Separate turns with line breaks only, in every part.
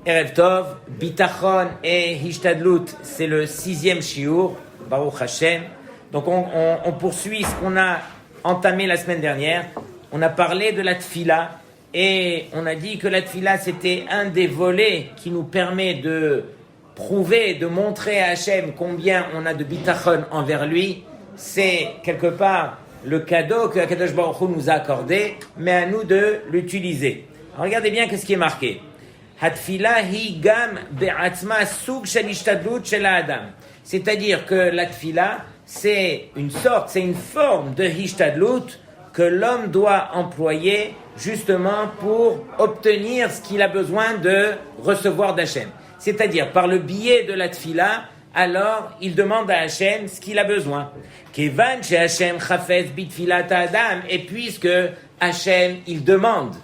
Erev Tov, Bitachon et Hishtadlut, c'est le 6e shiur, Baruch Hashem. Donc on poursuit ce qu'on a entamé la semaine dernière. On a parlé de la tfila et on a dit que la tfila c'était un des volets qui nous permet de prouver, de montrer à Hashem combien on a de Bitachon envers lui. C'est quelque part le cadeau que Akadosh Baruch Hu nous a accordé, mais à nous de l'utiliser. Alors regardez bien ce qui est marqué. Hatfila hi gam be'atzma sug shel ishtadlut shel ha'adam. C'est-à-dire que la tfila, c'est une forme de hishtadlut que l'homme doit employer justement pour obtenir ce qu'il a besoin de recevoir d'Hachem. C'est-à-dire, par le biais de la tfila, alors il demande à Hachem ce qu'il a besoin. Kevan she Hachem chafetz bitfilat ha'adam, et puisque Hachem, il demande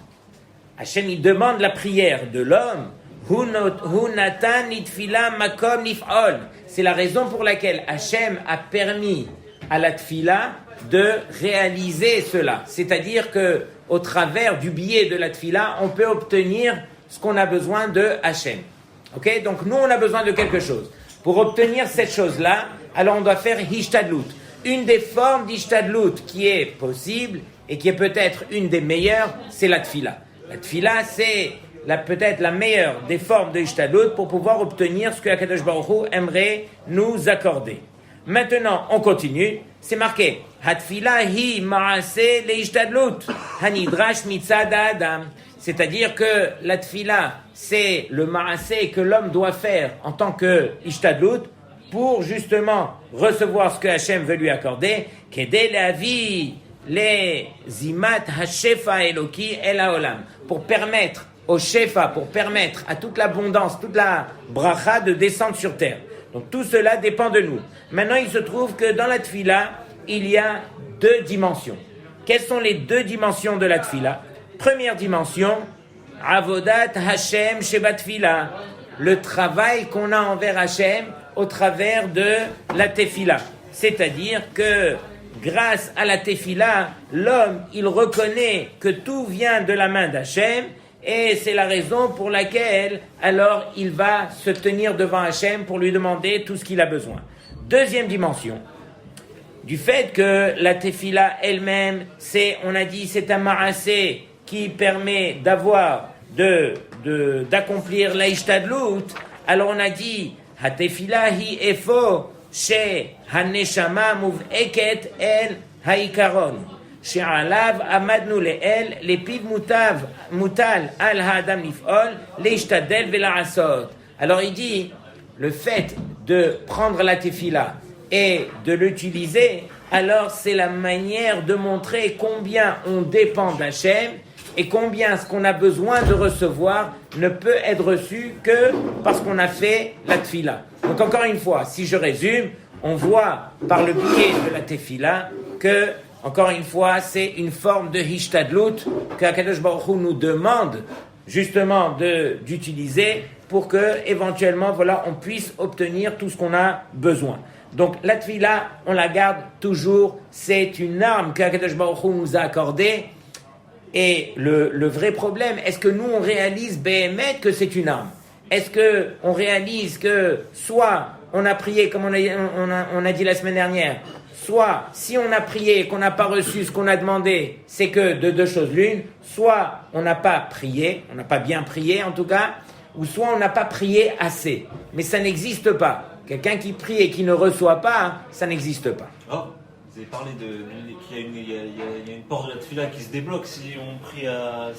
la prière de l'homme. Hu natan litfila makom nif'ol. C'est la raison pour laquelle Hachem a permis à la tfila de réaliser cela. C'est-à-dire que au travers du biais de la tfila, on peut obtenir ce qu'on a besoin de Hachem. Ok? Donc nous, on a besoin de quelque chose. Pour obtenir cette chose-là, alors on doit faire hishtadlut. Une des formes d'hishtadlut qui est possible et qui est peut-être une des meilleures, c'est la tfila. La tfila, c'est peut-être la meilleure des formes de hishtadlut pour pouvoir obtenir ce que Akadosh Baruch Hu aimerait nous accorder. Maintenant, on continue. C'est marqué Hatfila hi ma'aseh lehishtadlut hanidrash mitzad ha'adam. C'est-à-dire que la tfila, c'est le ma'aseh que l'homme doit faire en tant que hishtadlut pour justement recevoir ce que Hachem veut lui accorder. Kedei le'avi les zimat hashefa eloki el haolam, pour permettre au shefa, pour permettre à toute l'abondance, toute la bracha de descendre sur terre. Donc tout cela dépend de nous. Maintenant, il se trouve que dans la tfila, il y a 2 dimensions. Quelles sont les 2 dimensions de la tfila? Première dimension, avodat Hashem sheba tfila, le travail qu'on a envers Hashem au travers de la tefila. C'est-à-dire que grâce à la tefila, l'homme, il reconnaît que tout vient de la main d'Hachem, et c'est la raison pour laquelle, alors, il va se tenir devant Hachem pour lui demander tout ce qu'il a besoin. Deuxième dimension, du fait que la tefila elle-même, on a dit, c'est un ma'aseh qui permet d'accomplir la hishtadlut, alors on a dit, ha tefila hi efo, she haneshama muv'eket el haikaron she'alav amadnu le'el lepiv mutal al ha'adam nif'ol le'ishtadel ve'la'asot. Alors il dit, le fait de prendre la tefila et de l'utiliser, alors c'est la manière de montrer combien on dépend d'Hachem et combien ce qu'on a besoin de recevoir ne peut être reçu que parce qu'on a fait la tefila. Donc encore une fois, si je résume, on voit par le biais de la tefila que, encore une fois, c'est une forme de hishtadlut que Akadosh Baruch Hu nous demande justement d'utiliser pour que éventuellement, voilà, on puisse obtenir tout ce qu'on a besoin. Donc la tefila, on la garde toujours, c'est une arme qu'Akadosh Baruch Hu nous a accordée. Et le vrai problème, est-ce que nous on réalise béhémet que c'est une arme? Est-ce que on réalise que soit on a prié comme on a dit la semaine dernière, soit si on a prié et qu'on n'a pas reçu ce qu'on a demandé, c'est que de 2 choses l'une, soit on n'a pas prié, on n'a pas bien prié en tout cas, ou soit on n'a pas prié assez. Mais ça n'existe pas. Quelqu'un qui prie et qui ne reçoit pas, ça n'existe pas.
Oh. Vous avez parlé qu'il y a une porte de la tefila qui se débloque si on prie à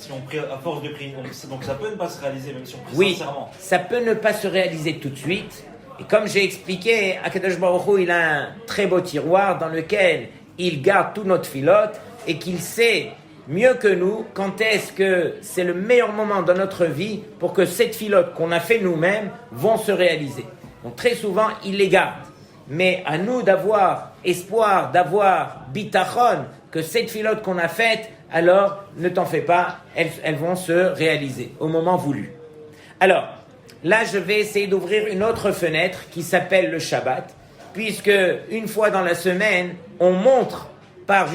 force de prier. Donc ça peut ne pas se réaliser même si on prie sincèrement.
Oui, ça peut ne pas se réaliser tout de suite. Et comme j'ai expliqué, Akadosh Baruch Hu, il a un très beau tiroir dans lequel il garde tout notre filote et qu'il sait mieux que nous quand est-ce que c'est le meilleur moment dans notre vie pour que cette filote qu'on a fait nous-mêmes vont se réaliser. Donc très souvent, il les garde. Mais à nous d'avoir espoir, d'avoir bitachon, que cette filote qu'on a faite, alors ne t'en fais pas, elles vont se réaliser au moment voulu. Alors, là je vais essayer d'ouvrir une autre fenêtre qui s'appelle le Shabbat, puisque une fois dans la semaine, on montre par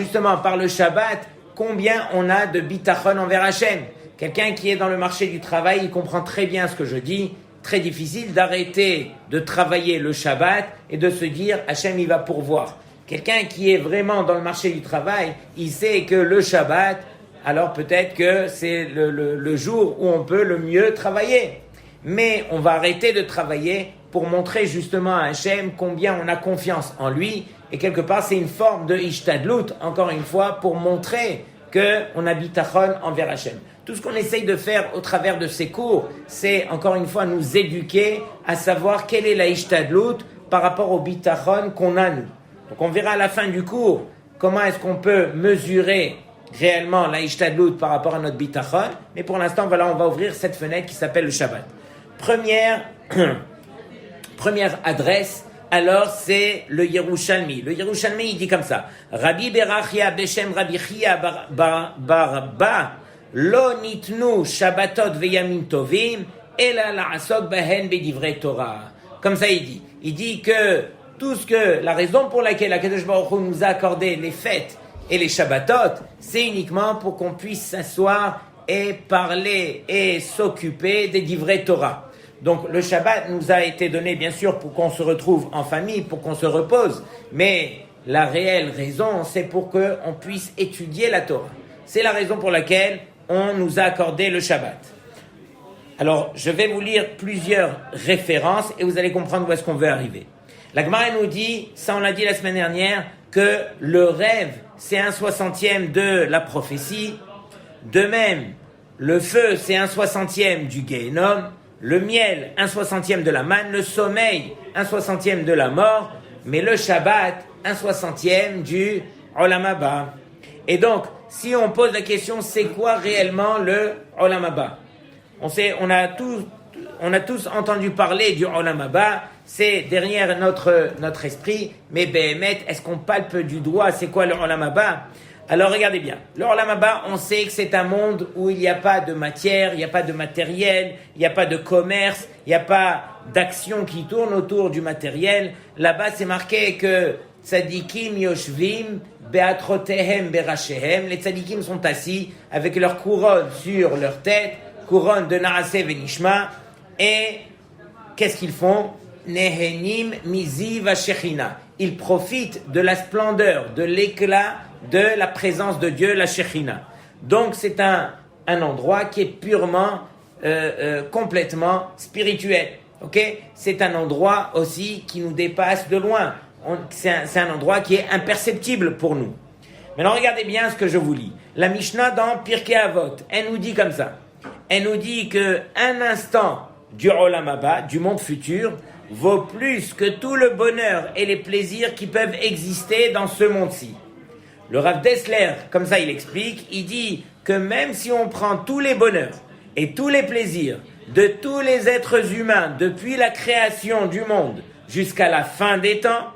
le Shabbat combien on a de bitachon envers Hachem. Quelqu'un qui est dans le marché du travail, il comprend très bien ce que je dis. Très difficile d'arrêter de travailler le Shabbat et de se dire Hachem il va pourvoir. Quelqu'un qui est vraiment dans le marché du travail, il sait que le Shabbat, alors peut-être que c'est le jour où on peut le mieux travailler. Mais on va arrêter de travailler pour montrer justement à Hachem combien on a confiance en lui. Et quelque part, c'est une forme de ishtadlut, encore une fois, pour montrer qu'on a bitachon envers Hachem. Tout ce qu'on essaye de faire au travers de ces cours, c'est encore une fois nous éduquer à savoir quelle est la ishtadlut par rapport au bitachon qu'on a nous. Donc on verra à la fin du cours comment est-ce qu'on peut mesurer réellement la ishtadlut par rapport à notre bitachon. Mais pour l'instant, voilà, on va ouvrir cette fenêtre qui s'appelle le Shabbat. Première adresse, alors c'est le Yerushalmi. Le Yerushalmi, il dit comme ça. Rabbi Berachia Beshem Rabbi Chia Barba Lo nitnu Shabbatot veyamim tovim ela la'asok bahen bedivrei Torah. Comme ça, il dit. Il dit que la raison pour laquelle Akadosh Baruch Hu nous a accordé les fêtes et les Shabbatot, c'est uniquement pour qu'on puisse s'asseoir et parler et s'occuper des divrei Torah. Donc le Shabbat nous a été donné bien sûr pour qu'on se retrouve en famille, pour qu'on se repose, mais la réelle raison c'est pour qu'on puisse étudier la Torah. C'est la raison pour laquelle on nous a accordé le Shabbat. Alors je vais vous lire plusieurs références et vous allez comprendre où est-ce qu'on veut arriver. La Gemara nous dit, ça on l'a dit la semaine dernière, que le rêve c'est 1/60 de la prophétie. De même, le feu c'est 1/60 du Gehenom. Le miel, 1/60 de la manne, le sommeil, 1/60 de la mort, mais le Shabbat, 1/60 du Olam Haba. Et donc, si on pose la question, c'est quoi réellement le Olam Haba? On a tous entendu parler du Olam Haba, c'est derrière notre esprit, mais Béhémet, est-ce qu'on palpe du doigt, c'est quoi le Olam Haba? Alors regardez bien, le Olam Haba, on sait que c'est un monde où il n'y a pas de matière, il n'y a pas de matériel, il n'y a pas de commerce, il n'y a pas d'action qui tourne autour du matériel. Là-bas, c'est marqué que tzadikim yoshvim beatrotehem berashehem. Les tzadikim sont assis avec leur couronne sur leur tête, couronne de Naaseh Venishma, et qu'est-ce qu'ils font? Nehenim mizi vashechina. Ils profitent de la splendeur, de l'éclat de la présence de Dieu, la Shechina. Donc c'est un endroit qui est purement, complètement spirituel. Okay? C'est un endroit aussi qui nous dépasse de loin. C'est un endroit qui est imperceptible pour nous. Maintenant regardez bien ce que je vous lis. La Mishnah dans Pirkei Avot, elle nous dit comme ça. Elle nous dit qu'un instant du Olam Haba, du monde futur, vaut plus que tout le bonheur et les plaisirs qui peuvent exister dans ce monde-ci. Le Rav Dessler, comme ça il explique, il dit que même si on prend tous les bonheurs et tous les plaisirs de tous les êtres humains depuis la création du monde jusqu'à la fin des temps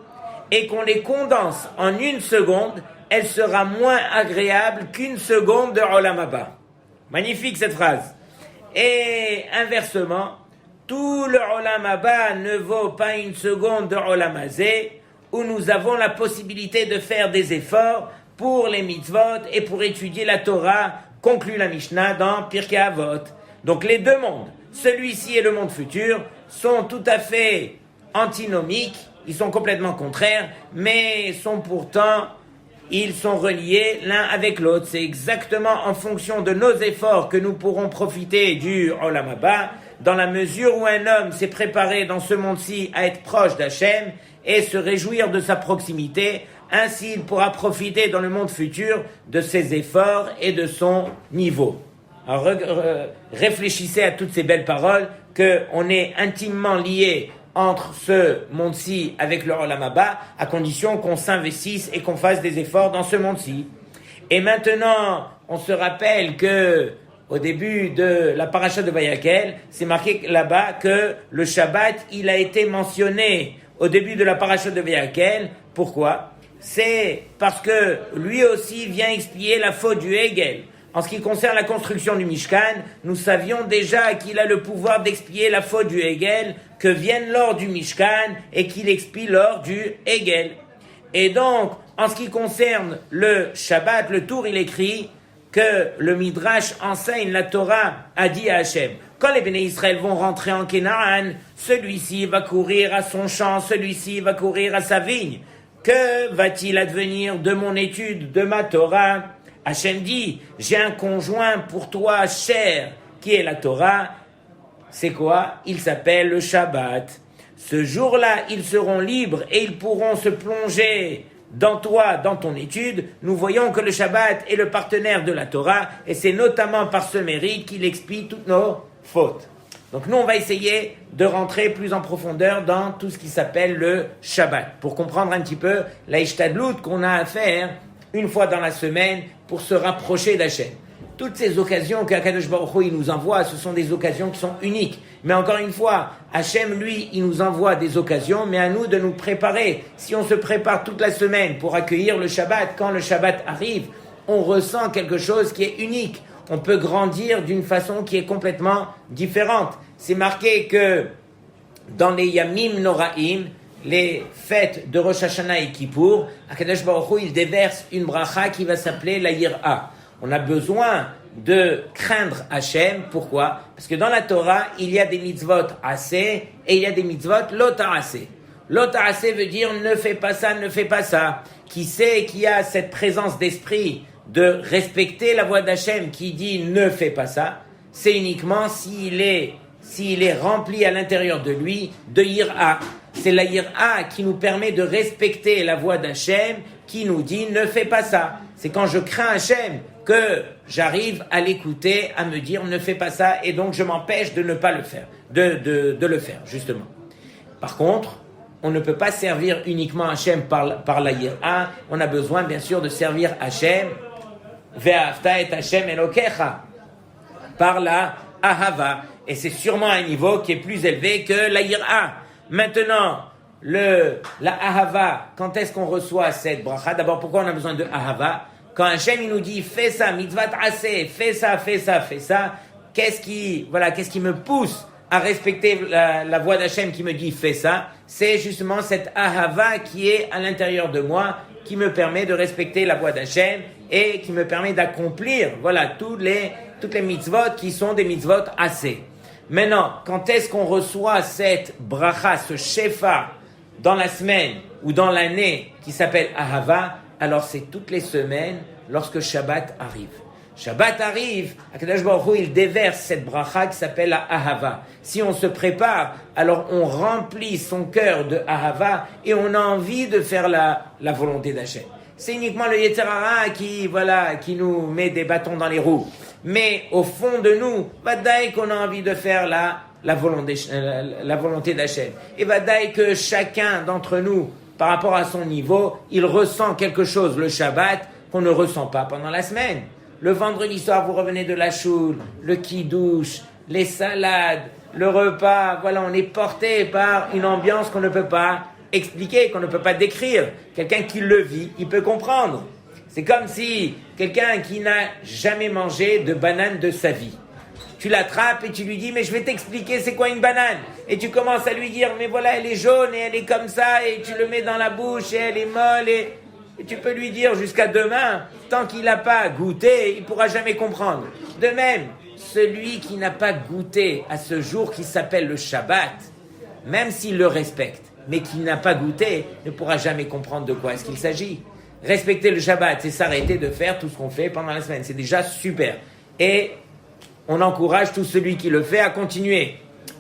et qu'on les condense en une seconde, elle sera moins agréable qu'une seconde de Olam Haba. Magnifique cette phrase. Et inversement, tout le Olam Haba ne vaut pas une seconde de Olam Hazé où nous avons la possibilité de faire des efforts pour les mitzvot et pour étudier la Torah, conclut la Mishnah dans Pirkei Avot. Donc les deux mondes, celui-ci et le monde futur, sont tout à fait antinomiques, ils sont complètement contraires, mais ils sont reliés l'un avec l'autre. C'est exactement en fonction de nos efforts que nous pourrons profiter du Olam Haba, dans la mesure où un homme s'est préparé dans ce monde-ci à être proche d'Hachem et se réjouir de sa proximité. Ainsi, il pourra profiter dans le monde futur de ses efforts et de son niveau. Alors, réfléchissez à toutes ces belles paroles, qu'on est intimement lié entre ce monde-ci avec le Olam Haba, à condition qu'on s'investisse et qu'on fasse des efforts dans ce monde-ci. Et maintenant, on se rappelle que au début de la paracha de Vayakel, c'est marqué là-bas que le Shabbat, il a été mentionné au début de la paracha de Vayakel. Pourquoi? C'est parce que lui aussi vient expier la faute du Hegel. En ce qui concerne la construction du Mishkan, nous savions déjà qu'il a le pouvoir d'expier la faute du Hegel, que vienne lors du Mishkan et qu'il expie lors du Hegel. Et donc, en ce qui concerne le Shabbat, le Tour, il écrit que le Midrash enseigne, la Torah a dit à Hachem, quand les Béné Israël vont rentrer en Canaan, celui-ci va courir à son champ, celui-ci va courir à sa vigne. Que va-t-il advenir de mon étude, de ma Torah? Hachem dit, j'ai un conjoint pour toi cher, qui est la Torah. C'est quoi? Il s'appelle le Shabbat. Ce jour-là, ils seront libres et ils pourront se plonger dans toi, dans ton étude. Nous voyons que le Shabbat est le partenaire de la Torah et c'est notamment par ce mérite qu'il expie toutes nos fautes. Donc nous, on va essayer de rentrer plus en profondeur dans tout ce qui s'appelle le Shabbat pour comprendre un petit peu la ishtadlut qu'on a à faire une fois dans la semaine pour se rapprocher d'Hachem. Toutes ces occasions qu'Akadosh Baruch Hu il nous envoie, ce sont des occasions qui sont uniques. Mais encore une fois, Hachem, lui, il nous envoie des occasions, mais à nous de nous préparer. Si on se prépare toute la semaine pour accueillir le Shabbat, quand le Shabbat arrive, on ressent quelque chose qui est unique. On peut grandir d'une façon qui est complètement différente. C'est marqué que dans les Yamim Noraim, les fêtes de Rosh Hashanah et Kippour, Akadosh Baruch Hu il déverse une bracha qui va s'appeler la Yir'a. On a besoin de craindre Hachem. Pourquoi? Parce que dans la Torah, il y a des mitzvot assez et il y a des mitzvot lo ta'aseh. Lo ta'aseh veut dire ne fais pas ça, ne fais pas ça. Qui sait qui a cette présence d'esprit de respecter la voix d'Hachem qui dit ne fais pas ça, c'est uniquement s'il est rempli à l'intérieur de lui de Yir'a. C'est la Yir'a qui nous permet de respecter la voix d'Hachem qui nous dit ne fais pas ça. C'est quand je crains Hachem que j'arrive à l'écouter, à me dire ne fais pas ça, et donc je m'empêche de ne pas le faire, de le faire, justement. Par contre, on ne peut pas servir uniquement Hachem par la Yir'a, on a besoin bien sûr de servir Hachem, Ve'ahavta et Hachem Elokecha, par la Ahava, et c'est sûrement un niveau qui est plus élevé que la Yir'a. Maintenant, la Ahava, quand est-ce qu'on reçoit cette bracha? D'abord, pourquoi on a besoin de Ahava? Quand Hachem il nous dit fais ça, mitzvah assez, fais ça, qu'est-ce qui me pousse à respecter la voix d'Hachem qui me dit fais ça? C'est justement cette ahava qui est à l'intérieur de moi, qui me permet de respecter la voix d'Hachem et qui me permet d'accomplir, toutes les mitzvot qui sont des mitzvot assez. Maintenant, quand est-ce qu'on reçoit cette bracha, ce shefa dans la semaine ou dans l'année qui s'appelle ahava? Alors c'est toutes les semaines lorsque Shabbat arrive. Shabbat arrive, Akadosh Baruch Hu il déverse cette bracha qui s'appelle la ahava. Si on se prépare, alors on remplit son cœur de ahava et on a envie de faire la volonté d'Hachem. C'est uniquement le Yetzer Hara qui nous met des bâtons dans les roues. Mais au fond de nous, vadaï qu'on a envie de faire la volonté d'Hachem. Et vadaï que chacun d'entre nous, par rapport à son niveau, il ressent quelque chose le Shabbat qu'on ne ressent pas pendant la semaine. Le vendredi soir, vous revenez de la choule, le kidouche, les salades, le repas, on est porté par une ambiance qu'on ne peut pas expliquer, qu'on ne peut pas décrire. Quelqu'un qui le vit, il peut comprendre. C'est comme si quelqu'un qui n'a jamais mangé de banane de sa vie. Tu l'attrapes et tu lui dis, mais je vais t'expliquer c'est quoi une banane. Et tu commences à lui dire, mais voilà, elle est jaune et elle est comme ça, et tu le mets dans la bouche et elle est molle. Et tu peux lui dire jusqu'à demain, tant qu'il n'a pas goûté, il ne pourra jamais comprendre. De même, celui qui n'a pas goûté à ce jour qui s'appelle le Shabbat, même s'il le respecte, mais qui n'a pas goûté, ne pourra jamais comprendre de quoi est-ce qu'il s'agit. Respecter le Shabbat, c'est s'arrêter de faire tout ce qu'on fait pendant la semaine. C'est déjà super. Et on encourage tout celui qui le fait à continuer.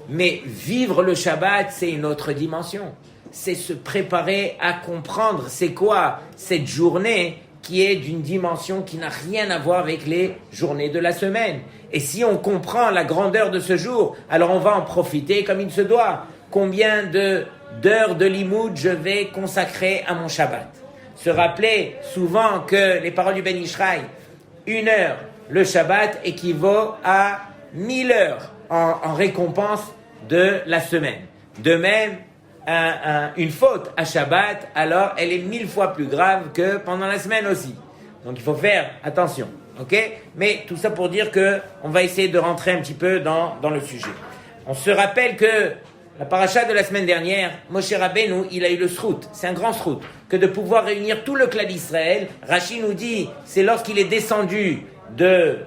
Mais vivre le Shabbat, c'est une autre dimension. C'est se préparer à comprendre c'est quoi cette journée qui est d'une dimension qui n'a rien à voir avec les journées de la semaine. Et si on comprend la grandeur de ce jour, alors on va en profiter comme il se doit. Combien d'heures de limoud je vais consacrer à mon Shabbat? Se rappeler souvent que les paroles du Ben Ishraï, 1 heure le Shabbat équivaut à 1000 heures en récompense de la semaine. De même, une faute à Shabbat, alors elle est 1000 fois plus grave que pendant la semaine aussi. Donc il faut faire attention, ok? Mais tout ça pour dire que on va essayer de rentrer un petit peu dans le sujet. On se rappelle que la paracha de la semaine dernière, Moshe Rabbeinu, il a eu le srout, c'est un grand srout, que de pouvoir réunir tout le clan d'Israël. Rashi nous dit, c'est lorsqu'il est descendu du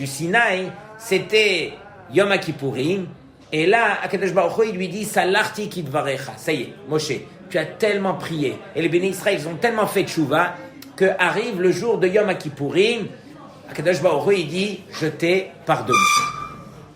Sinaï, c'était Yom Kippourim. Et là, Akadosh Baruch Hu, il lui dit, Salarti kidvarecha. Ça y est, Moshe, tu as tellement prié. Et les bénis Israël, ils ont tellement fait tchouva, que arrive le jour de Yom Kippourim, Akadosh Baruch Hu, il dit, je t'ai pardonné.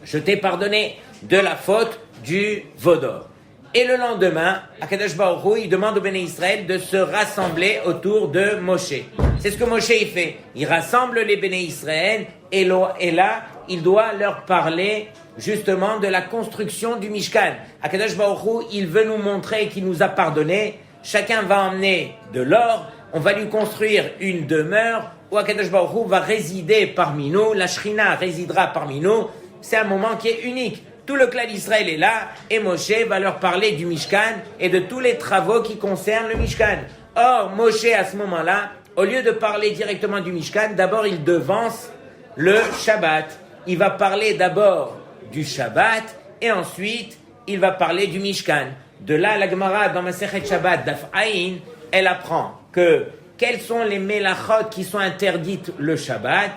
Je t'ai pardonné de la faute du Vaudor. Et le lendemain, Akadosh Baruch Hu, il demande aux bénis Israël de se rassembler autour de Moshe. C'est ce que Moshe il fait. Il rassemble les bénis Israël et là, il doit leur parler justement de la construction du Mishkan. Akadosh Baruch Hu, il veut nous montrer qu'il nous a pardonné. Chacun va emmener de l'or. On va lui construire une demeure où Akadosh Baruch Hu va résider parmi nous. La Shrina résidera parmi nous. C'est un moment qui est unique. Tout le clan d'Israël est là et Moshe va leur parler du Mishkan et de tous les travaux qui concernent le Mishkan. Or, Moshe, à ce moment-là, au lieu de parler directement du Mishkan, d'abord il devance le Shabbat. Il va parler d'abord du Shabbat et ensuite il va parler du Mishkan. De là, la Gemara dans Masechet Shabbat Daf Ayin, elle apprend que quelles sont les mélachot qui sont interdites le Shabbat.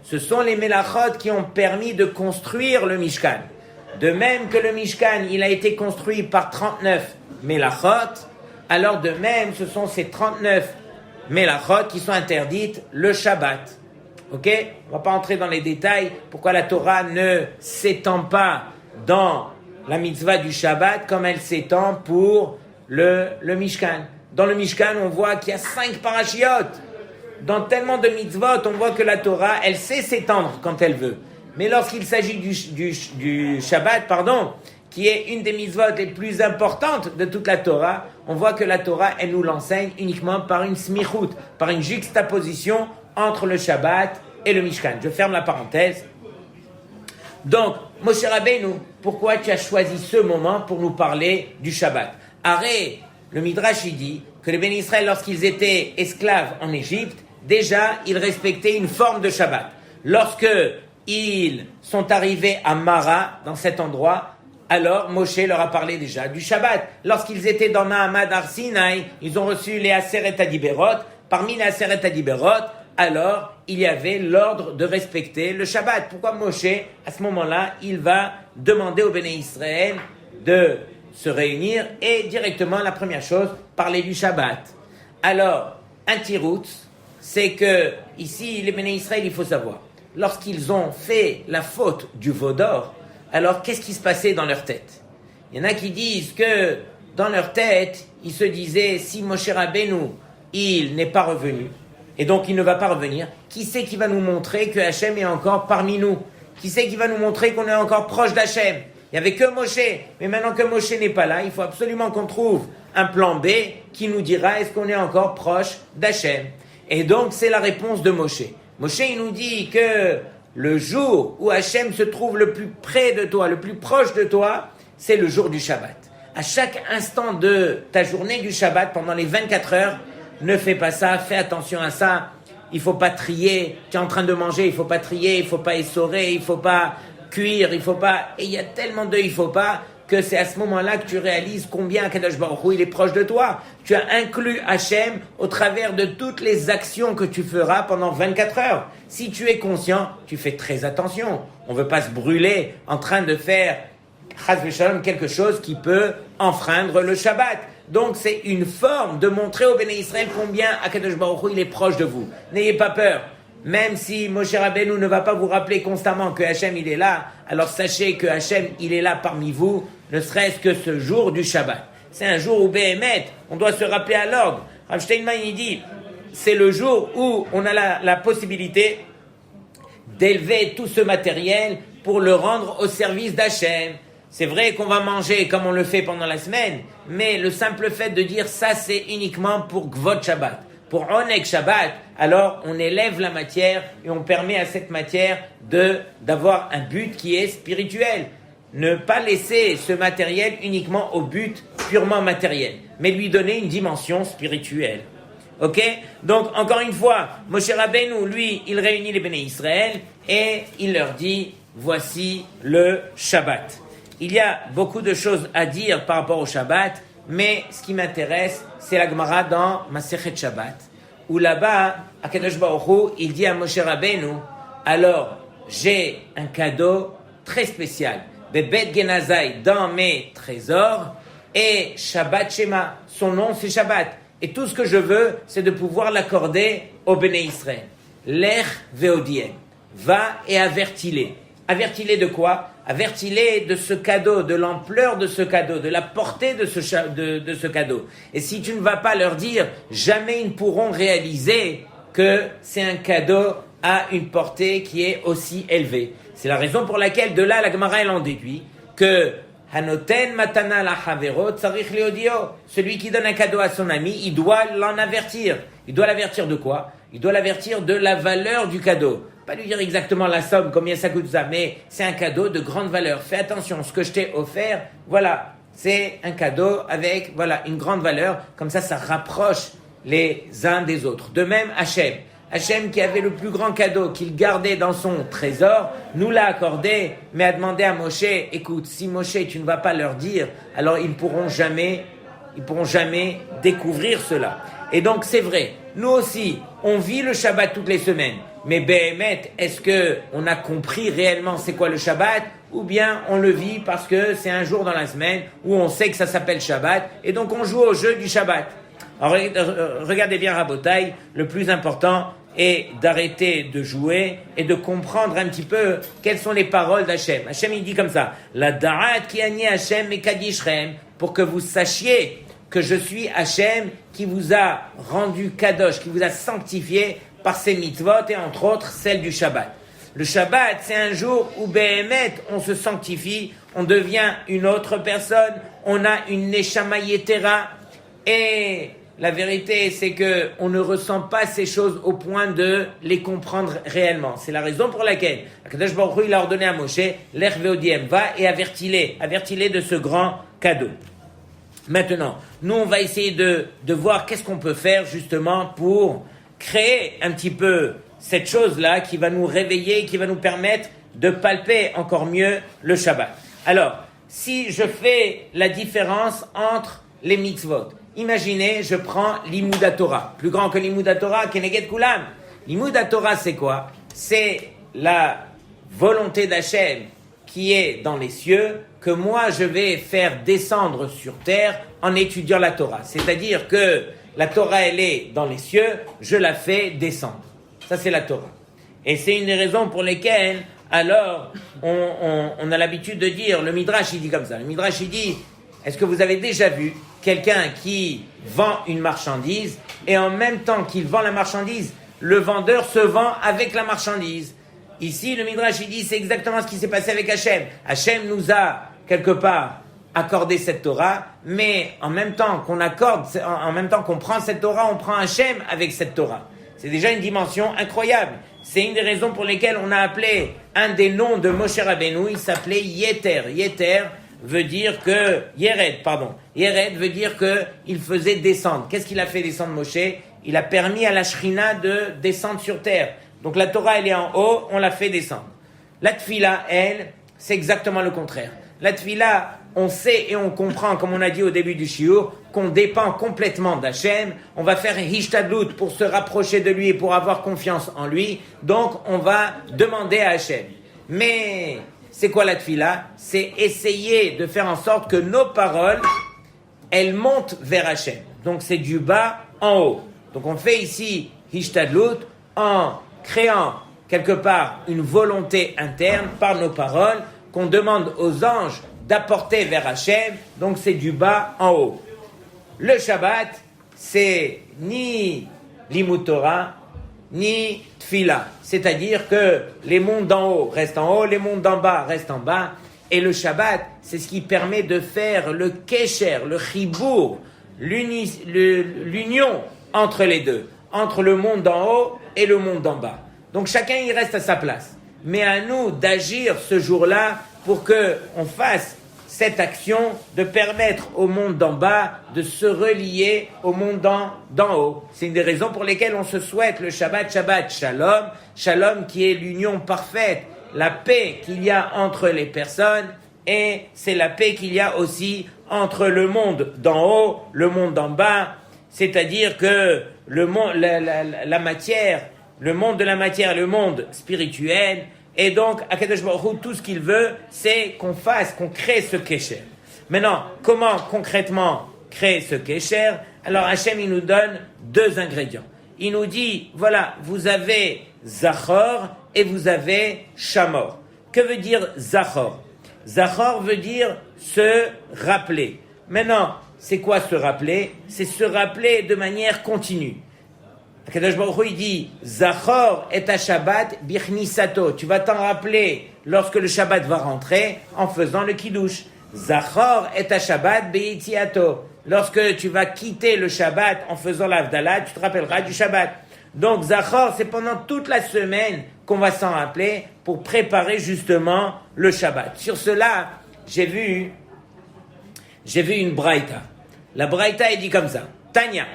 Ce sont les mélachot qui ont permis de construire le Mishkan. De même que le Mishkan, il a été construit par 39 mélachot, alors de même, ce sont ces 39 mélachot qui sont interdites le Shabbat. Ok? On ne va pas entrer dans les détails, pourquoi la Torah ne s'étend pas dans la mitzvah du Shabbat comme elle s'étend pour le Mishkan. Dans le Mishkan, on voit qu'il y a 5 parashiot. Dans tellement de mitzvot, on voit que la Torah, elle sait s'étendre quand elle veut. Mais lorsqu'il s'agit du Shabbat, qui est une des mitzvot les plus importantes de toute la Torah, on voit que la Torah, elle nous l'enseigne uniquement par une smichut, par une juxtaposition entre le Shabbat et le Mishkan. Je ferme la parenthèse. Donc, Moshe Rabbeinu, pourquoi tu as choisi ce moment pour nous parler du Shabbat? Arrête, le Midrash il dit que les bénis Israël, lorsqu'ils étaient esclaves en Égypte, déjà, ils respectaient une forme de Shabbat. Lorsque ils sont arrivés à Mara, dans cet endroit, alors Moshe leur a parlé déjà du Shabbat. Lorsqu'ils étaient dans Mahamad Har Sinaï, ils ont reçu les Aseret Adiberot. Parmi les Aseret Adiberot, alors il y avait l'ordre de respecter le Shabbat. Pourquoi Moshe, à ce moment-là, il va demander aux bénis Israël de se réunir et directement, la première chose, parler du Shabbat. Alors, un tirout, c'est que ici, les bénis Israël, il faut savoir, lorsqu'ils ont fait la faute du veau d'or, alors qu'est-ce qui se passait dans leur tête? Il y en a qui disent que dans leur tête, ils se disaient, si Moshe Rabbeinu, il n'est pas revenu, et donc il ne va pas revenir, qui c'est qui va nous montrer que Hachem est encore parmi nous? Qui c'est qui va nous montrer qu'on est encore proche d'Hachem? Il n'y avait que Moshe, mais maintenant que Moshe n'est pas là, il faut absolument qu'on trouve un plan B qui nous dira est-ce qu'on est encore proche d'Hachem. Et donc c'est la réponse de Moshe. Moshe, il nous dit que le jour où Hachem se trouve le plus près de toi, le plus proche de toi, c'est le jour du Shabbat. À chaque instant de ta journée du Shabbat, pendant les 24 heures, ne fais pas ça, fais attention à ça. Il ne faut pas trier, tu es en train de manger, il ne faut pas trier, il ne faut pas essorer, il ne faut pas cuire, il faut pas... Et il y a tellement de il faut pas que c'est à ce moment-là que tu réalises combien Kadosh Baruch Hu, il est proche de toi. Tu as inclus Hachem au travers de toutes les actions que tu feras pendant 24 heures. Si tu es conscient, tu fais très attention. On ne veut pas se brûler en train de faire Chas v'Shalom, quelque chose qui peut enfreindre le Shabbat. Donc c'est une forme de montrer au Béné Israël combien Kadosh Baruch Hu, il est proche de vous. N'ayez pas peur. Même si Moshe Rabbeinu ne va pas vous rappeler constamment que Hachem il est là, alors sachez que Hachem il est là parmi vous, ne serait-ce que ce jour du Shabbat. C'est un jour où Béhémet, on doit se rappeler à l'ordre. Rav Steinman il dit, c'est le jour où on a la possibilité d'élever tout ce matériel pour le rendre au service d'Hachem. C'est vrai qu'on va manger comme on le fait pendant la semaine, mais le simple fait de dire ça c'est uniquement pour Gvot Shabbat. Pour Oneg Shabbat, alors on élève la matière et on permet à cette matière d'avoir un but qui est spirituel. Ne pas laisser ce matériel uniquement au but purement matériel, mais lui donner une dimension spirituelle. Ok? Donc, encore une fois, Moshe Rabbeinu, lui, il réunit les Béné Israël et il leur dit, voici le Shabbat. Il y a beaucoup de choses à dire par rapport au Shabbat, mais ce qui m'intéresse, c'est la Gemara dans Masechet Shabbat, où là-bas, Akadosh Baruch Hu, il dit à Moshe Rabbeinu, alors, j'ai un cadeau très spécial. Bebet Genazai, dans mes trésors, et Shabbat Shema. Son nom, c'est Shabbat. Et tout ce que je veux, c'est de pouvoir l'accorder au Béné Israël. Lech veodiem. Va et avertis-les. Avertis-les de quoi? Avertis-les de ce cadeau, de l'ampleur de ce cadeau, de la portée de ce cadeau. Et si tu ne vas pas leur dire, jamais ils ne pourront réaliser que c'est un cadeau à une portée qui est aussi élevée. C'est la raison pour laquelle, de là, la Gemara, elle en déduit que Hanoten matana la havero tzarich leodio. Celui qui donne un cadeau à son ami, il doit l'en avertir. Il doit l'avertir de quoi? Il doit l'avertir de la valeur du cadeau. Pas lui dire exactement la somme, combien ça coûte ça, mais c'est un cadeau de grande valeur. Fais attention, ce que je t'ai offert, voilà, c'est un cadeau avec, voilà, une grande valeur. Comme ça rapproche les uns des autres. De même, Hachem qui avait le plus grand cadeau, qu'il gardait dans son trésor, nous l'a accordé, mais a demandé à Moshe, écoute, si Moshe, tu ne vas pas leur dire, alors ils ne pourront jamais découvrir cela. Et donc c'est vrai, nous aussi, on vit le Shabbat toutes les semaines, mais Béhémet, est-ce qu'on a compris réellement c'est quoi le Shabbat, ou bien on le vit parce que c'est un jour dans la semaine où on sait que ça s'appelle Shabbat, et donc on joue au jeu du Shabbat. Alors regardez bien Rabotai, le plus important est d'arrêter de jouer et de comprendre un petit peu quelles sont les paroles d'Hachem. Hachem il dit comme ça, la da'at ki ani Hachem mekadishrem, pour que vous sachiez que je suis Hachem qui vous a rendu kadosh, qui vous a sanctifié par ses mitzvot et entre autres celle du Shabbat. Le Shabbat, c'est un jour où Béhémet, on se sanctifie, on devient une autre personne, on a une neshama yetera, et la vérité, c'est que on ne ressent pas ces choses au point de les comprendre réellement. C'est la raison pour laquelle Akadosh Baruch Hu, il a ordonné à Moshe, Lech veodiem, va et avertis-les de ce grand cadeau. Maintenant, nous, on va essayer de voir qu'est-ce qu'on peut faire justement pour créer un petit peu cette chose-là qui va nous réveiller, qui va nous permettre de palper encore mieux le Shabbat. Alors, si je fais la différence entre les mitzvot, imaginez, je prends l'Imoud Torah, plus grand que l'Imoud Torah, Keneged Kulam. L'Imoud Torah, c'est quoi? C'est la volonté d'Hachem qui est dans les cieux, que moi je vais faire descendre sur terre en étudiant la Torah. C'est-à-dire que la Torah, elle est dans les cieux, je la fais descendre. Ça, c'est la Torah. Et c'est une des raisons pour lesquelles, alors, on a l'habitude de dire, le Midrash, il dit comme ça. Le Midrash, il dit, est-ce que vous avez déjà vu quelqu'un qui vend une marchandise et en même temps qu'il vend la marchandise, le vendeur se vend avec la marchandise? Ici, le Midrash, il dit, c'est exactement ce qui s'est passé avec Hachem. Hachem nous a, quelque part, accordé cette Torah, mais en même temps qu'on prend cette Torah, on prend Hachem avec cette Torah. C'est déjà une dimension incroyable. C'est une des raisons pour lesquelles on a appelé un des noms de Moshe Rabbeinu, il s'appelait Yeter. Yeter veut dire que, Yered veut dire que il faisait descendre. Qu'est-ce qu'il a fait descendre Moshe? Il a permis à la Shrina de descendre sur terre. Donc la Torah, elle est en haut, on la fait descendre. La Tfila, elle, c'est exactement le contraire. La Tfila, on sait et on comprend, comme on a dit au début du shiur, qu'on dépend complètement d'Hachem. On va faire Hishtadlut pour se rapprocher de lui et pour avoir confiance en lui. Donc, on va demander à Hachem. Mais, c'est quoi la Tfila? C'est essayer de faire en sorte que nos paroles, elles montent vers Hachem. Donc, c'est du bas en haut. Donc, on fait ici Hishtadlut en créant quelque part une volonté interne par nos paroles qu'on demande aux anges d'apporter vers Hachem, donc c'est du bas en haut. Le Shabbat, c'est ni Limud Torah, ni Tfila, c'est-à-dire que les mondes d'en haut restent en haut, les mondes d'en bas restent en bas, et le Shabbat, c'est ce qui permet de faire le Kesher, le Chibour, l'union entre les deux, entre le monde d'en haut et le monde d'en bas. Donc chacun il reste à sa place. Mais à nous d'agir ce jour-là pour qu'on fasse cette action de permettre au monde d'en bas de se relier au monde d'en haut. C'est une des raisons pour lesquelles on se souhaite le Shabbat Shalom. Shalom qui est l'union parfaite, la paix qu'il y a entre les personnes, et c'est la paix qu'il y a aussi entre le monde d'en haut, le monde d'en bas. c'est-à-dire que le monde, la matière, le monde de la matière, le monde spirituel, et donc Akadosh Baruch Hu, tout ce qu'il veut, c'est qu'on crée ce kécher. Maintenant, comment concrètement créer ce kécher? Alors Hachem, il nous donne 2 ingrédients. Il nous dit, voilà, vous avez Zachor et vous avez Shamor. Que veut dire Zachor? Zachor veut dire se rappeler. Maintenant, c'est quoi se rappeler? C'est se rappeler de manière continue. Akadosh Baruch Hu, il dit, Zachor et ta Shabbat bichnisato. Tu vas t'en rappeler lorsque le Shabbat va rentrer en faisant le kiddush. Zachor et ta Shabbat beitziato. Lorsque tu vas quitter le Shabbat en faisant l'Avdala, tu te rappelleras du Shabbat. Donc Zachor, c'est pendant toute la semaine qu'on va s'en rappeler pour préparer justement le Shabbat. Sur cela, j'ai vu une braïta. La braïta est dit comme ça. Tanya,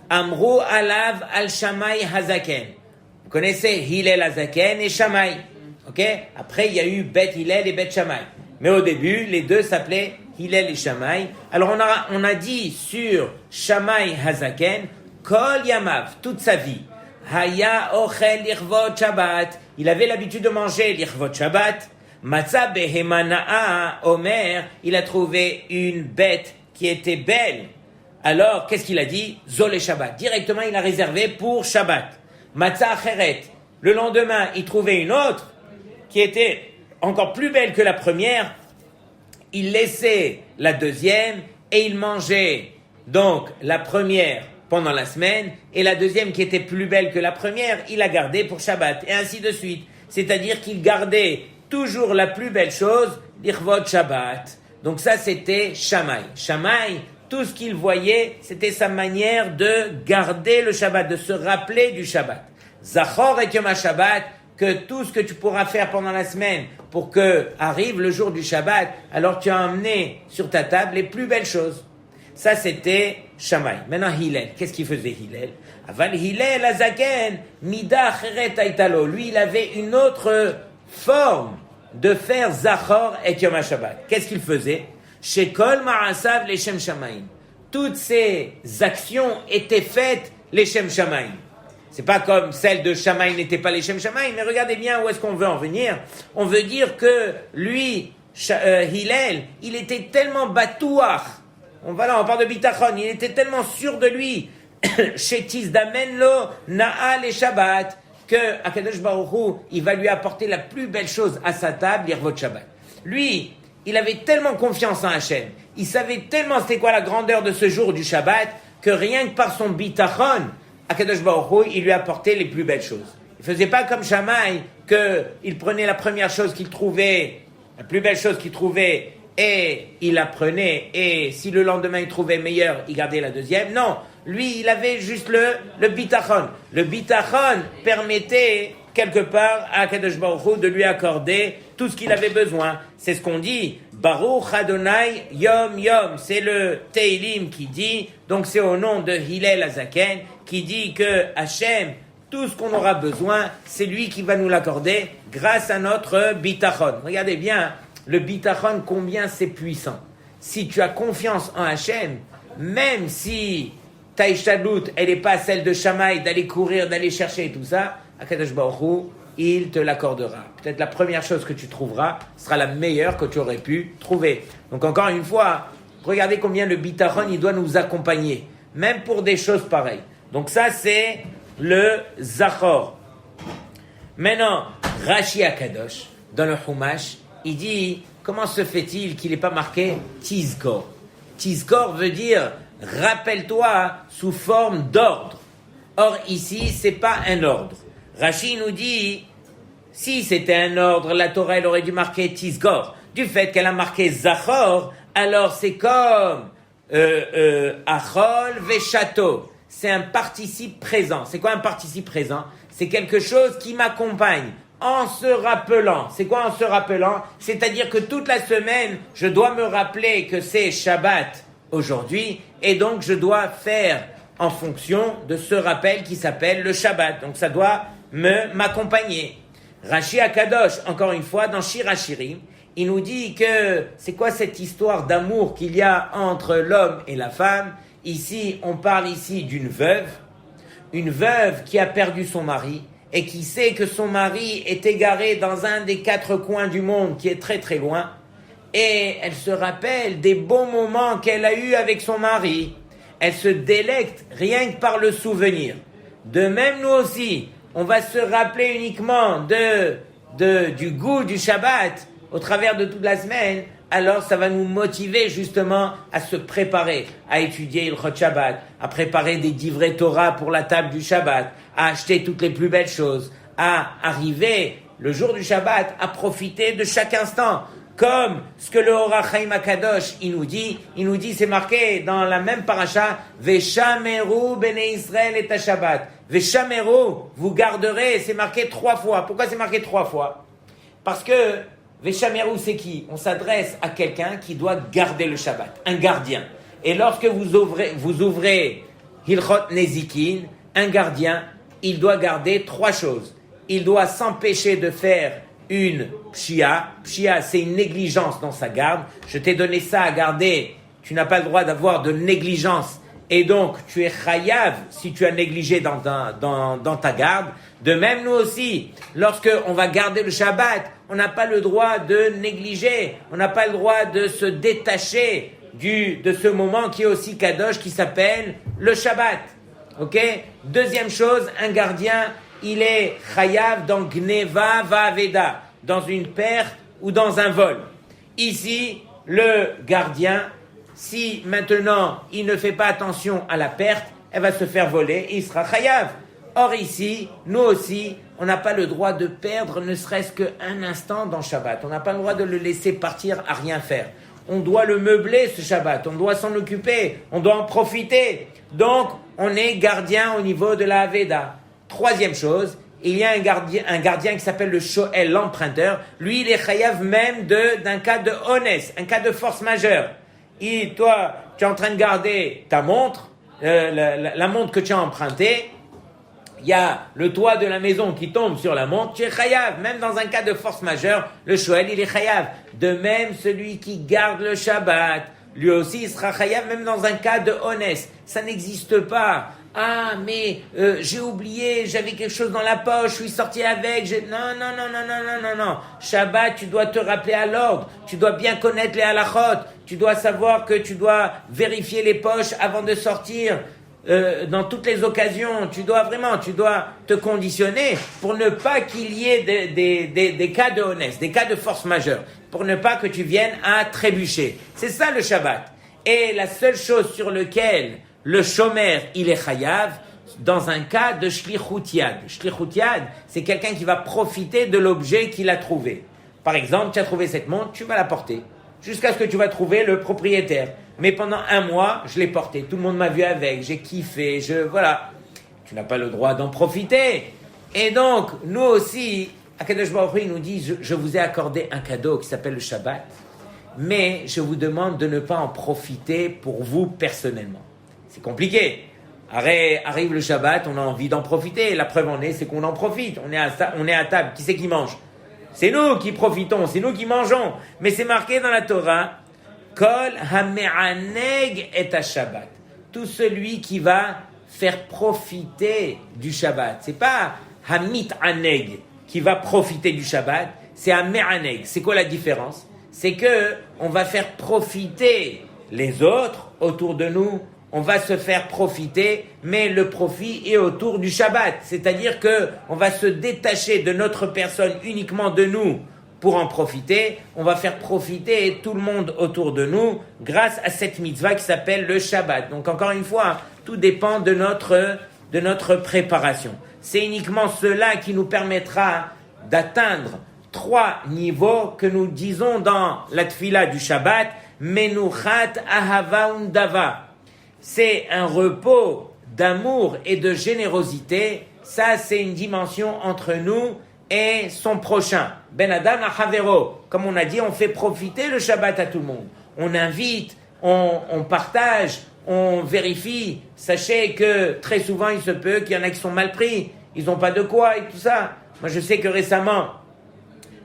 Amrou alav al Shamay hazaken. Vous connaissez Hillel hazaken et Shamay. Ok? Après, il y a eu Bet Hillel et Bet Shamay. Mais au début, les deux s'appelaient Hillel et Shamay. Alors on a dit sur Shamay hazaken, Kol Yamav, toute sa vie. Haya ochel lirvot Shabbat. Il avait l'habitude de manger lirvot Shabbat. Matza behemana'a Omer. Il a trouvé une bête qui était belle. Alors, qu'est-ce qu'il a dit? Zolé Shabbat. Directement, il a réservé pour Shabbat. Matza acheret. Le lendemain, il trouvait une autre qui était encore plus belle que la première. Il laissait la deuxième et il mangeait donc la première pendant la semaine, et la deuxième qui était plus belle que la première, il la gardait pour Shabbat, et ainsi de suite. C'est-à-dire qu'il gardait toujours la plus belle chose, l'Irvot Shabbat. Donc ça, c'était Shammai. Shammai, tout ce qu'il voyait, c'était sa manière de garder le Shabbat, de se rappeler du Shabbat. Zachor et Yom HaShabbat, que tout ce que tu pourras faire pendant la semaine pour que arrive le jour du Shabbat, alors tu as emmené sur ta table les plus belles choses. Ça, c'était Shammai. Maintenant, Hillel. Qu'est-ce qu'il faisait, Hillel? Aval Hillel, Azaken, Mida Cheret Aitalo. Lui, il avait une autre forme de faire Zachor et Yom HaShabbat. Qu'est-ce qu'il faisait? Shekol Ma'asav Leshem Shamayim. Toutes ces actions étaient faites Leshem Shamayim. C'est pas comme celle de Shammai n'était pas Leshem Shamayim, mais regardez bien où est-ce qu'on veut en venir. On veut dire que lui, Hillel, il était tellement batouach. On parle de bitachon. Il était tellement sûr de lui. Shetis damen lo na'al et Shabbat que Akadosh Baruch Hu, il va lui apporter la plus belle chose à sa table, l'Irvot Shabbat. Lui, il avait tellement confiance en Hachem. Il savait tellement c'était quoi la grandeur de ce jour du Shabbat que rien que par son bitachon, Akadosh Baruch Hu, il lui apportait les plus belles choses. Il faisait pas comme Shammai que il prenait la première chose qu'il trouvait, la plus belle chose qu'il trouvait, et il la prenait, et si le lendemain il trouvait meilleur, il gardait la deuxième. Non, lui, il avait juste le bitachon. Le bitachon permettait, quelque part, à Kadosh Baruch Hu de lui accorder tout ce qu'il avait besoin. C'est ce qu'on dit, Baruch Adonai Yom Yom. C'est le Teilim qui dit, donc c'est au nom de Hillel Azaken, qui dit que Hachem, tout ce qu'on aura besoin, c'est lui qui va nous l'accorder grâce à notre bitachon. Regardez bien, le bitachon, combien c'est puissant. Si tu as confiance en Hachem, même si ta ishtadlut, elle n'est pas celle de Shammai, d'aller courir, d'aller chercher et tout ça, Akadosh Baruch Hu, il te l'accordera. Peut-être la première chose que tu trouveras sera la meilleure que tu aurais pu trouver. Donc encore une fois, regardez combien le bitachon, il doit nous accompagner, même pour des choses pareilles. Donc ça, c'est le Zachor. Maintenant, Rashi Akadosh, dans le Chumash, il dit, comment se fait-il qu'il n'est pas marqué Tizkor? Tizkor veut dire, rappelle-toi sous forme d'ordre. Or ici, c'est pas un ordre. Rashi nous dit, si c'était un ordre, la Torah elle aurait dû marquer Tizkor. Du fait qu'elle a marqué Zachor, alors c'est comme Achol Veshato. C'est un participe présent. C'est quoi un participe présent? C'est quelque chose qui m'accompagne. En se rappelant. C'est quoi en se rappelant? C'est-à-dire que toute la semaine, je dois me rappeler que c'est Shabbat aujourd'hui, et donc je dois faire en fonction de ce rappel qui s'appelle le Shabbat. Donc ça doit m'accompagner. Rashi Akadosh, encore une fois, dans Shir HaShirim, il nous dit que c'est quoi cette histoire d'amour qu'il y a entre l'homme et la femme? Ici, on parle ici d'une veuve qui a perdu son mari et qui sait que son mari est égaré dans un des 4 coins du monde qui est très très loin. Et elle se rappelle des bons moments qu'elle a eus avec son mari. Elle se délecte rien que par le souvenir. De même, nous aussi, on va se rappeler uniquement du goût du Shabbat au travers de toute la semaine. Alors ça va nous motiver justement à se préparer, à étudier le Chot Shabbat, à préparer des divrei Torah pour la table du Shabbat, à acheter toutes les plus belles choses, à arriver le jour du Shabbat, à profiter de chaque instant. Comme ce que le Or HaChaim HaKadosh, il nous dit, c'est marqué dans la même paracha, Veshameru bnei Israël et Shabbat. Veshameru, vous garderez, c'est marqué 3 fois. Pourquoi c'est marqué 3 fois? Parce que Veshameru, c'est qui? On s'adresse à quelqu'un qui doit garder le Shabbat, un gardien. Et lorsque vous ouvrez Hilchot Nezikin, un gardien, il doit garder 3 choses. Il doit s'empêcher de faire une pshia. Pshia, c'est une négligence dans sa garde. Je t'ai donné ça à garder. Tu n'as pas le droit d'avoir de négligence. Et donc, tu es chayav si tu as négligé dans ta garde. De même, nous aussi, lorsque on va garder le Shabbat, on n'a pas le droit de négliger. On n'a pas le droit de se détacher de ce moment qui est aussi kadosh, qui s'appelle le Shabbat. Ok? Deuxième chose, un gardien, il est chayav dans gneva va'aveda, dans une perte ou dans un vol. Ici, le gardien, si maintenant il ne fait pas attention à la perte, elle va se faire voler et il sera chayav. Or ici, nous aussi, on n'a pas le droit de perdre ne serait-ce qu'un instant dans Shabbat. On n'a pas le droit de le laisser partir à rien faire. On doit le meubler ce Shabbat, on doit s'en occuper, on doit en profiter. Donc, on est gardien au niveau de la Aveda. Troisième chose, il y a un gardien qui s'appelle le Shoel, l'emprunteur. Lui, il est chayav même d'un cas de honest, un cas de force majeure. Toi, tu es en train de garder ta montre, la montre que tu as empruntée. Il y a le toit de la maison qui tombe sur la montre, tu es chayav. Même dans un cas de force majeure, le Shoel, il est chayav. De même, celui qui garde le Shabbat, lui aussi, il sera chayav même dans un cas de honest. Ça n'existe pas. Ah, mais j'ai oublié, j'avais quelque chose dans la poche, je suis sorti avec. Non. Shabbat, tu dois te rappeler à l'ordre. Tu dois bien connaître les halachot. Tu dois savoir que tu dois vérifier les poches avant de sortir. Dans toutes les occasions, tu dois te conditionner pour ne pas qu'il y ait des cas de honest, des cas de force majeure, pour ne pas que tu viennes à trébucher. C'est ça le Shabbat. Et la seule chose sur laquelle le shomer, il est chayav, dans un cas de shlichut yad. Shlichut yad, c'est quelqu'un qui va profiter de l'objet qu'il a trouvé. Par exemple, tu as trouvé cette montre, tu vas la porter, jusqu'à ce que tu vas trouver le propriétaire. Mais pendant 1 mois, je l'ai portée. Tout le monde m'a vu avec, j'ai kiffé, voilà. Tu n'as pas le droit d'en profiter. Et donc, nous aussi, Akadosh Baruch Hu, il nous dit, je vous ai accordé un cadeau qui s'appelle le Shabbat, mais je vous demande de ne pas en profiter pour vous personnellement. C'est compliqué. Arrive le Shabbat, on a envie d'en profiter. La preuve en est, c'est qu'on en profite. On est à table. Qui c'est qui mange? C'est nous qui profitons, c'est nous qui mangeons. Mais c'est marqué dans la Torah, Kol hame'aneg et Shabbat. Tout celui qui va faire profiter du Shabbat. C'est pas hamit aneg qui va profiter du Shabbat, c'est hame'aneg. C'est quoi la différence? C'est que on va faire profiter les autres autour de nous. On va se faire profiter, mais le profit est autour du Shabbat. C'est-à-dire que on va se détacher de notre personne, uniquement de nous, pour en profiter. On va faire profiter tout le monde autour de nous grâce à cette mitzvah qui s'appelle le Shabbat. Donc encore une fois, tout dépend de notre préparation. C'est uniquement cela qui nous permettra d'atteindre 3 niveaux que nous disons dans la tfila du Shabbat, Menuchat Ahava Undava. C'est un repos d'amour et de générosité. Ça, c'est une dimension entre nous et son prochain. Ben Adam Achavero. Comme on a dit, on fait profiter le Shabbat à tout le monde. On invite, on partage, on vérifie. Sachez que très souvent, il se peut qu'il y en a qui sont mal pris. Ils n'ont pas de quoi et tout ça. Moi, je sais que récemment,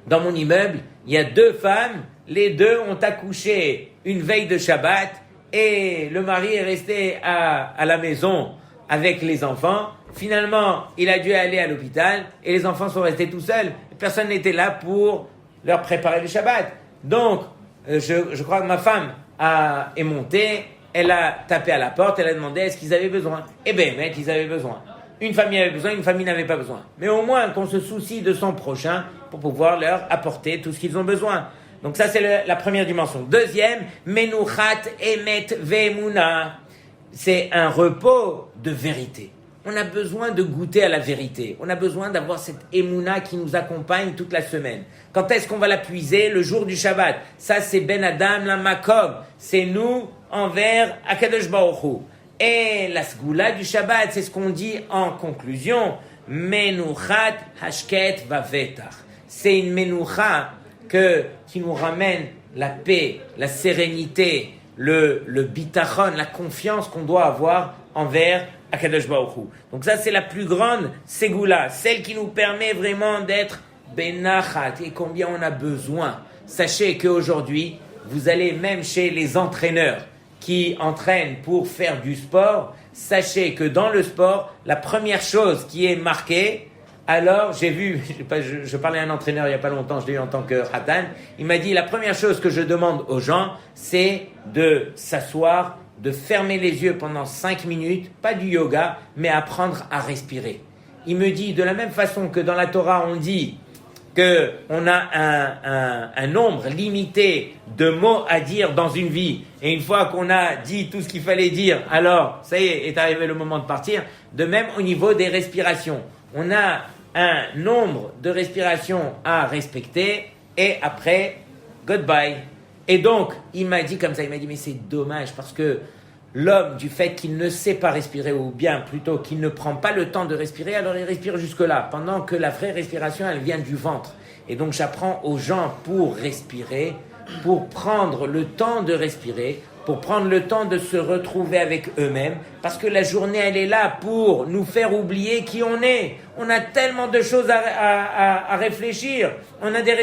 dans mon immeuble, il y a 2 femmes. Les 2 ont accouché une veille de Shabbat. et le mari est resté à la maison avec les enfants. Finalement, il a dû aller à l'hôpital et les enfants sont restés tout seuls. Personne n'était là pour leur préparer le Shabbat. Donc, je crois que ma femme est montée, elle a tapé à la porte, elle a demandé est-ce qu'ils avaient besoin. Eh bien, mec, ils avaient besoin. Une famille avait besoin, une famille n'avait pas besoin. Mais au moins qu'on se soucie de son prochain pour pouvoir leur apporter tout ce qu'ils ont besoin. Donc ça, c'est la première dimension. Deuxième, menuchat emet ve'emuna. C'est un repos de vérité. On a besoin de goûter à la vérité. On a besoin d'avoir cette émouna qui nous accompagne toute la semaine. Quand est-ce qu'on va la puiser? Le jour du Shabbat. Ça, c'est Ben Adam, la Makom. C'est nous envers Akadosh Baruch Hu. Et la Sgoula du Shabbat, c'est ce qu'on dit en conclusion. Menuchat hashket vavetach. C'est une menoucha qui nous ramène la paix, la sérénité, le bitachon, la confiance qu'on doit avoir envers Akadosh Baruch Hu. Donc ça, c'est la plus grande ségoula, celle qui nous permet vraiment d'être benachat. Et combien on a besoin. Sachez qu'aujourd'hui, vous allez même chez les entraîneurs qui entraînent pour faire du sport. Sachez que dans le sport, la première chose qui est marquée, alors j'ai vu, je parlais à un entraîneur il n'y a pas longtemps, je l'ai eu en tant que Hatan, il m'a dit la première chose que je demande aux gens, c'est de s'asseoir, de fermer les yeux pendant 5 minutes, pas du yoga, mais apprendre à respirer. Il me dit, de la même façon que dans la Torah, on dit qu'on a un nombre limité de mots à dire dans une vie, et une fois qu'on a dit tout ce qu'il fallait dire, alors, ça y est arrivé le moment de partir. De même au niveau des respirations. On a un nombre de respirations à respecter, et après, goodbye. Et donc, il m'a dit comme ça, il m'a dit, mais c'est dommage parce que l'homme, du fait qu'il ne sait pas respirer, ou bien plutôt qu'il ne prend pas le temps de respirer, alors il respire jusque-là, pendant que la vraie respiration, elle vient du ventre. Et donc, j'apprends aux gens pour respirer, pour prendre le temps de respirer, pour prendre le temps de se retrouver avec eux-mêmes, parce que la journée, elle est là pour nous faire oublier qui on est. On a tellement de choses à réfléchir. On a des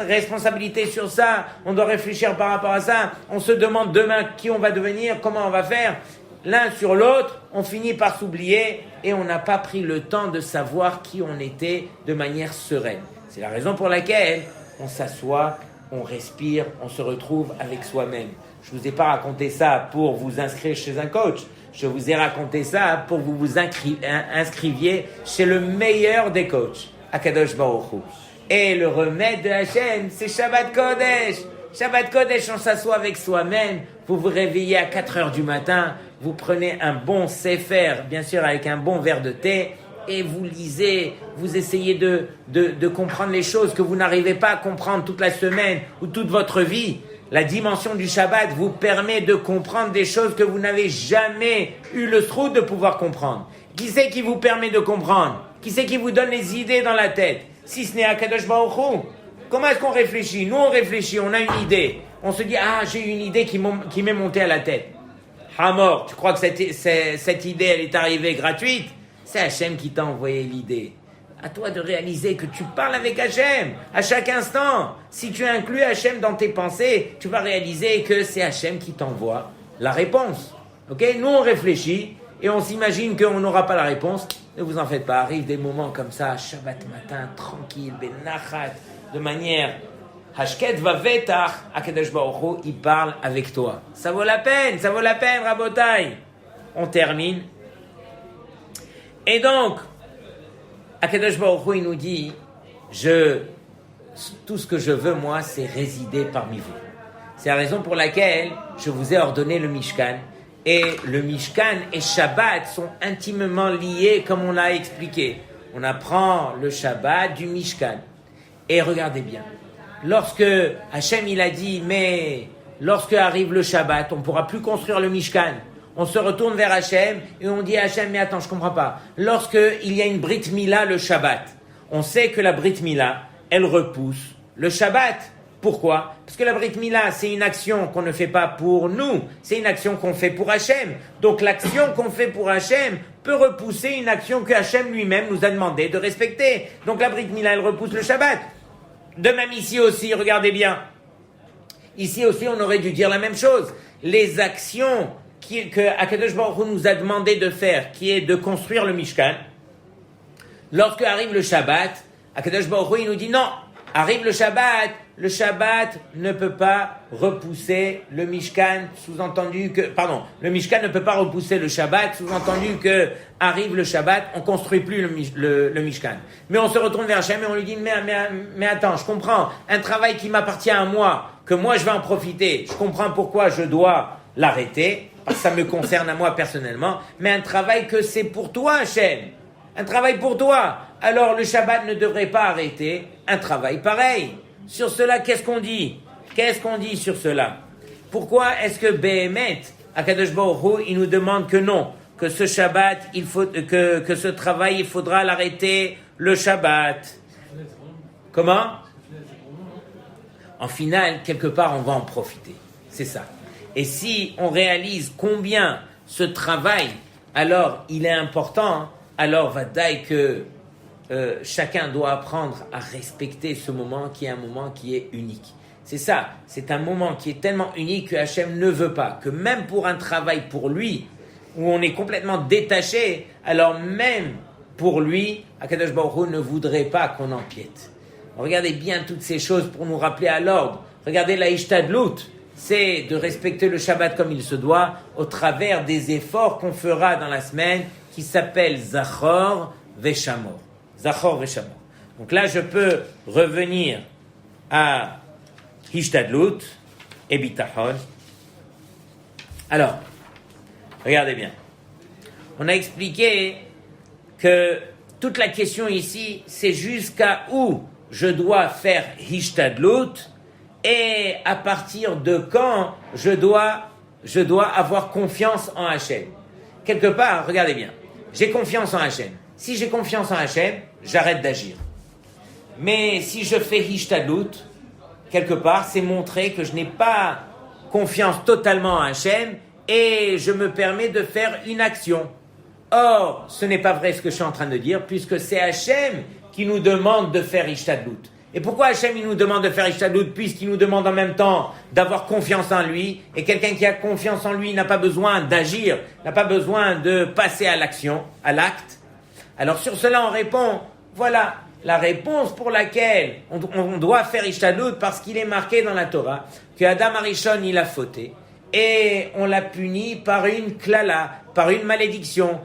responsabilités sur ça. On doit réfléchir par rapport à ça. On se demande demain qui on va devenir, comment on va faire. L'un sur l'autre, on finit par s'oublier et on n'a pas pris le temps de savoir qui on était de manière sereine. C'est la raison pour laquelle on s'assoit, on respire, on se retrouve avec soi-même. Je ne vous ai pas raconté ça pour vous inscrire chez un coach. Je vous ai raconté ça pour que vous vous inscriviez chez le meilleur des coachs, Akadosh Baruch Hu. Et le remède de Hachem, c'est Shabbat Kodesh. Shabbat Kodesh, on s'assoit avec soi-même. Vous vous réveillez à 4 heures du matin. Vous prenez un bon sefer, bien sûr avec un bon verre de thé. Et vous lisez, vous essayez de comprendre les choses que vous n'arrivez pas à comprendre toute la semaine ou toute votre vie. La dimension du Shabbat vous permet de comprendre des choses que vous n'avez jamais eu le trou de pouvoir comprendre. Qui c'est qui vous permet de comprendre? Qui c'est qui vous donne les idées dans la tête? Si ce n'est Akadosh Baruch Hu. Comment est-ce qu'on réfléchit? Nous, on réfléchit, on a une idée. On se dit, j'ai une idée qui m'est montée à la tête. Hamor, tu crois que cette idée, elle est arrivée gratuite? C'est Hachem qui t'a envoyé l'idée. À toi de réaliser que tu parles avec Hachem à chaque instant. Si tu inclus Hachem dans tes pensées, tu vas réaliser que c'est Hachem qui t'envoie la réponse. Ok? Nous, on réfléchit et on s'imagine qu'on n'aura pas la réponse. Ne vous en faites pas. Arrivent des moments comme ça, Shabbat matin, tranquille, benachat, de manière Hashket vavetach, Akadosh Baruch Hu, il parle avec toi. Ça vaut la peine, Rabotai. On termine. Et donc, Akadosh Baruch Hu, il nous dit, tout ce que je veux, moi, c'est résider parmi vous. C'est la raison pour laquelle je vous ai ordonné le Mishkan. Et le Mishkan et Shabbat sont intimement liés, comme on l'a expliqué. On apprend le Shabbat du Mishkan. Et regardez bien, lorsque Hachem, il a dit, mais lorsque arrive le Shabbat, on ne pourra plus construire le Mishkan. On se retourne vers Hachem et on dit à Hachem, mais attends, je ne comprends pas. Lorsqu'il y a une Brit Mila le Shabbat, on sait que la Brit Mila, elle repousse le Shabbat. Pourquoi? Parce que la Brit Mila, c'est une action qu'on ne fait pas pour nous, c'est une action qu'on fait pour Hachem. Donc l'action qu'on fait pour Hachem peut repousser une action que Hachem lui-même nous a demandé de respecter. Donc la Brit Mila, elle repousse le Shabbat. De même ici aussi, regardez bien. Ici aussi, on aurait dû dire la même chose. Les actions que Akadosh Baruch Hu nous a demandé de faire, qui est de construire le Mishkan, lorsque arrive le Shabbat, Akadosh Baruch Hu, il nous dit non, arrive le Shabbat ne peut pas repousser le Mishkan, le Mishkan ne peut pas repousser le Shabbat, sous-entendu que arrive le Shabbat, on construit plus le Mishkan. Mais on se retourne vers Hachem et on lui dit, mais attends, je comprends, un travail qui m'appartient à moi, que moi je vais en profiter, je comprends pourquoi je dois l'arrêter, parce que ça me concerne à moi personnellement, mais un travail que c'est pour toi, Hachem, un travail pour toi. Alors le Shabbat ne devrait pas arrêter un travail pareil. Sur cela, qu'est-ce qu'on dit? Qu'est-ce qu'on dit sur cela? Pourquoi est-ce que Behemet, Akadosh Baruch Hu, il nous demande que non, que ce Shabbat, que ce travail, il faudra l'arrêter le Shabbat? Comment? En finale, quelque part, on va en profiter. C'est ça. Et si on réalise combien ce travail, alors il est important, alors vadaï que chacun doit apprendre à respecter ce moment qui est un moment qui est unique. C'est ça, c'est un moment qui est tellement unique que Hachem ne veut pas, que même pour un travail pour lui, où on est complètement détaché, alors même pour lui, Akadosh Baruch Hu ne voudrait pas qu'on empiète. Regardez bien toutes ces choses pour nous rappeler à l'ordre. Regardez la Ishtadlut, c'est de respecter le Shabbat comme il se doit, au travers des efforts qu'on fera dans la semaine, qui s'appellent Zachor Veshamor. Zachor Veshamor. Donc là, je peux revenir à Hishtadlut et Bitachon. Alors, regardez bien. On a expliqué que toute la question ici, c'est jusqu'à où je dois faire Hishtadlut et à partir de quand je dois avoir confiance en Hachem. Quelque part, regardez bien, j'ai confiance en Hachem. Si j'ai confiance en Hachem, j'arrête d'agir. Mais si je fais Hishtadlut, quelque part, c'est montrer que je n'ai pas confiance totalement en Hachem et je me permets de faire une action. Or, ce n'est pas vrai ce que je suis en train de dire, puisque c'est Hachem qui nous demande de faire Hishtadlut. Et pourquoi Hachem il nous demande de faire Hishtadlut, puisqu'il nous demande en même temps d'avoir confiance en lui, et quelqu'un qui a confiance en lui n'a pas besoin d'agir, n'a pas besoin de passer à l'action, à l'acte. Alors sur cela on répond, voilà la réponse pour laquelle on doit faire Hishtadlut, parce qu'il est marqué dans la Torah que Adam Arishon il a fauté, et on l'a puni par une klala, par une malédiction.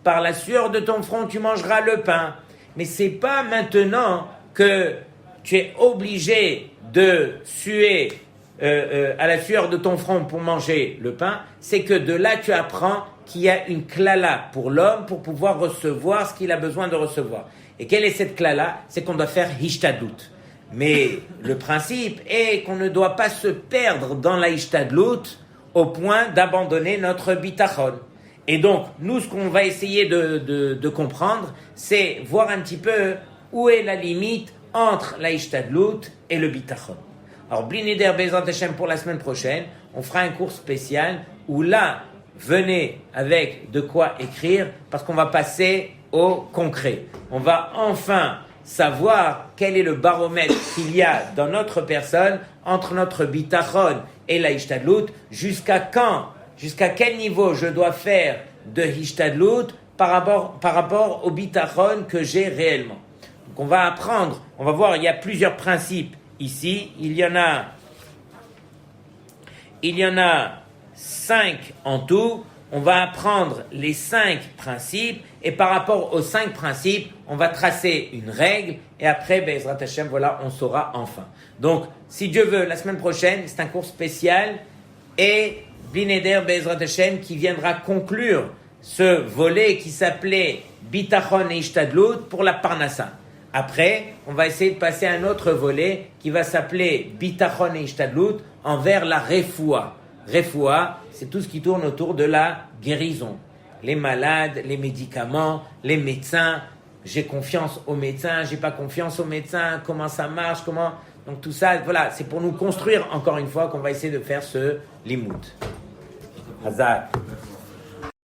Par la sueur de ton front tu mangeras le pain. Mais c'est pas maintenant que tu es obligé de suer à la sueur de ton front pour manger le pain, c'est que de là tu apprends qu'il y a une klala pour l'homme pour pouvoir recevoir ce qu'il a besoin de recevoir. Et quelle est cette klala? C'est qu'on doit faire Hishtadlut. Mais le principe est qu'on ne doit pas se perdre dans la Hishtadlut au point d'abandonner notre bitachon. Et donc, nous, ce qu'on va essayer de comprendre, c'est voir un petit peu où est la limite entre la Hishtadlut et le bitachon. Alors, Bli Neder Bezrat Hashem pour la semaine prochaine, on fera un cours spécial où là, venez avec de quoi écrire, parce qu'on va passer au concret. On va enfin savoir quel est le baromètre qu'il y a dans notre personne entre notre bitachon et la Hishtadlut, jusqu'à quel niveau je dois faire de Hishtadlut par rapport au bitachon que j'ai réellement. Donc on va apprendre, on va voir, il y a plusieurs principes ici, il y en a 5 en tout. On va apprendre les 5 principes et par rapport aux 5 principes, on va tracer une règle et après, Bezrat Hashem, voilà, on saura enfin. Donc, si Dieu veut, la semaine prochaine, c'est un cours spécial et Bli Neder Bezrat Hashem qui viendra conclure ce volet qui s'appelait Bitachon et Hishtadlut pour la Parnassa. Après, on va essayer de passer à un autre volet qui va s'appeler Bitachon et Hishtadlut envers la Refoua. Refoua, c'est tout ce qui tourne autour de la guérison. Les malades, les médicaments, les médecins. J'ai confiance aux médecins, j'ai pas confiance aux médecins, comment ça marche, Donc tout ça, voilà, c'est pour nous construire encore une fois qu'on va essayer de faire ce limoud. Hazak.